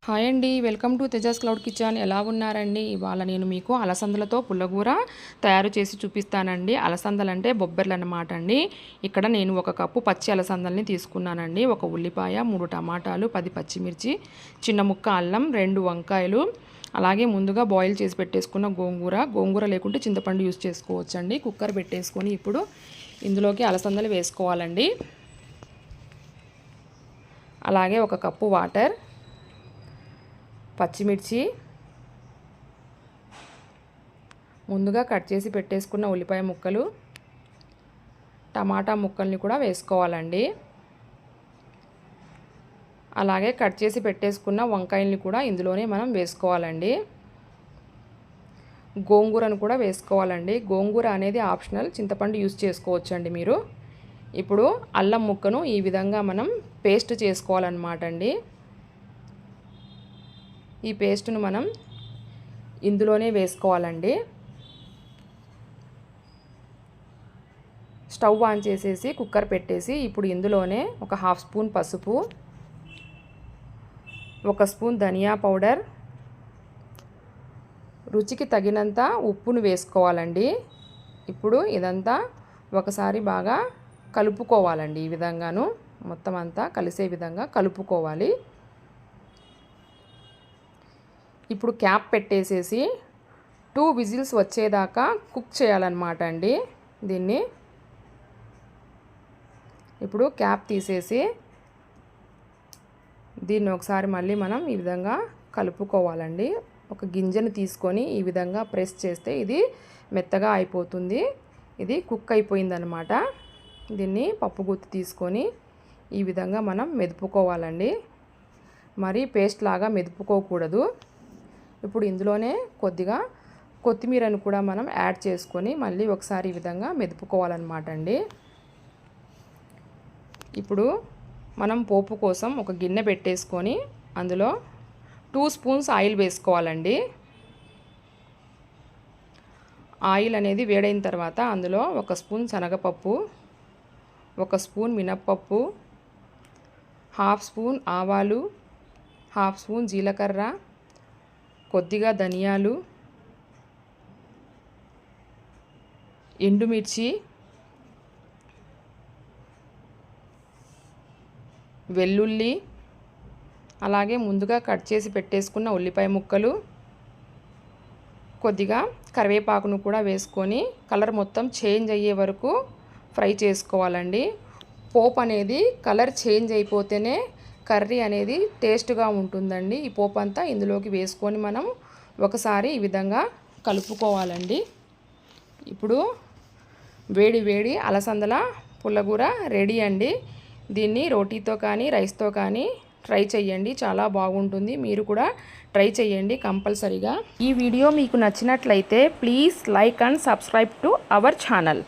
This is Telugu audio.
హాయ్ అండి, welcome to Tejas cloud kitchen. ఎలా ఉన్నారండి? ఇవాళ నేను మీకు అలసందలతో పుల్లగూర తయారు చేసి చూపిస్తానండి. అలసందలు అంటే బొబ్బర్లు అన్నమాట అండి. ఇక్కడ నేను 1 కప్పు పచ్చి అలసందల్ని తీసుకున్నానండి. 1 ఉల్లిపాయ, 3 టమాటాలు, 10 పచ్చిమిర్చి, చిన్న ముక్క అల్లం, 2 వంకాయలు, అలాగే ముందుగా బాయిల్ చేసి పెట్టేసుకున్న గోంగూర లేకుంటే చింతపండు యూస్ చేసుకోవచ్చండి. కుక్కర్ పెట్టేసుకొని ఇప్పుడు ఇందులోకి అలసందలు వేసుకోవాలండి. అలాగే 1 కప్పు వాటర్, పచ్చిమిర్చి, ముందుగా కట్ చేసి పెట్టేసుకున్న ఉల్లిపాయ ముక్కలు, టమాటా ముక్కల్ని కూడా వేసుకోవాలండి. అలాగే కట్ చేసి పెట్టేసుకున్న వంకాయల్ని కూడా ఇందులోనే మనం వేసుకోవాలండి. గోంగూరను కూడా వేసుకోవాలండి. గోంగూర అనేది ఆప్షనల్, చింతపండు యూస్ చేసుకోవచ్చండి మీరు. ఇప్పుడు అల్లం ముక్కను ఈ విధంగా మనం పేస్ట్ చేసుకోవాలన్నమాట అండి. ఈ పేస్ట్ను మనం ఇందులోనే వేసుకోవాలండి. స్టవ్ ఆన్ చేసేసి కుక్కర్ పెట్టేసి ఇప్పుడు ఇందులోనే 1/2 స్పూన్ పసుపు, 1 స్పూన్ ధనియా పౌడర్, రుచికి తగినంత ఉప్పును వేసుకోవాలండి. ఇప్పుడు ఇదంతా ఒకసారి బాగా కలుపుకోవాలండి. ఈ విధంగాను మొత్తం అంతా కలిసే విధంగా కలుపుకోవాలి. ఇప్పుడు క్యాప్ పెట్టేసేసి 2 విజిల్స్ వచ్చేదాకా కుక్ చేయాలన్నమాట అండి దీన్ని. ఇప్పుడు క్యాప్ తీసేసి దీన్ని ఒకసారి మళ్ళీ మనం ఈ విధంగా కలుపుకోవాలండి. ఒక గింజను తీసుకొని ఈ విధంగా ప్రెస్ చేస్తే ఇది మెత్తగా అయిపోతుంది. ఇది కుక్ అయిపోయిందనమాట. దీన్ని పప్పు గుత్తి తీసుకొని ఈ విధంగా మనం మెదుపుకోవాలండి. మరి పేస్ట్ లాగా మెదుపుకోకూడదు. ఇప్పుడు ఇందులోనే కొద్దిగా కొత్తిమీరను కూడా మనం యాడ్ చేసుకొని మళ్ళీ ఒకసారి ఈ విధంగా మెదుపుకోవాలన్నమాట అండి. ఇప్పుడు మనం పోపు కోసం ఒక గిన్నె పెట్టేసుకొని అందులో 2 స్పూన్స్ ఆయిల్ వేసుకోవాలండి. ఆయిల్ అనేది వేడైన తర్వాత అందులో 1 స్పూన్ శనగపప్పు, 1 స్పూన్ మినప్పప్పు, 1/2 స్పూన్ ఆవాలు, 1/2 స్పూన్ జీలకర్ర, కొద్దిగా ధనియాలు, ఎండుమిర్చి, వెల్లుల్లి, అలాగే ముందుగా కట్ చేసి పెట్టేసుకున్న ఉల్లిపాయ ముక్కలు, కొద్దిగా కరివేపాకును కూడా వేసుకొని కలర్ మొత్తం చేంజ్ అయ్యే వరకు ఫ్రై చేసుకోవాలండి. పోపు అనేది కలర్ చేంజ్ అయిపోతేనే కర్రీ అనేది టేస్ట్గా ఉంటుందండి. ఈ పోపు అంతా ఇందులోకి వేసుకొని మనం ఒకసారి ఈ విధంగా కలుపుకోవాలండి. ఇప్పుడు వేడి వేడి అలసందల పుల్లగూర రెడీ అండి. దీన్ని రోటీతో కానీ రైస్తో కానీ ట్రై చేయండి, చాలా బాగుంటుంది. మీరు కూడా ట్రై చేయండి కంపల్సరీగా. ఈ వీడియో మీకు నచ్చినట్లయితే please like and subscribe to our channel.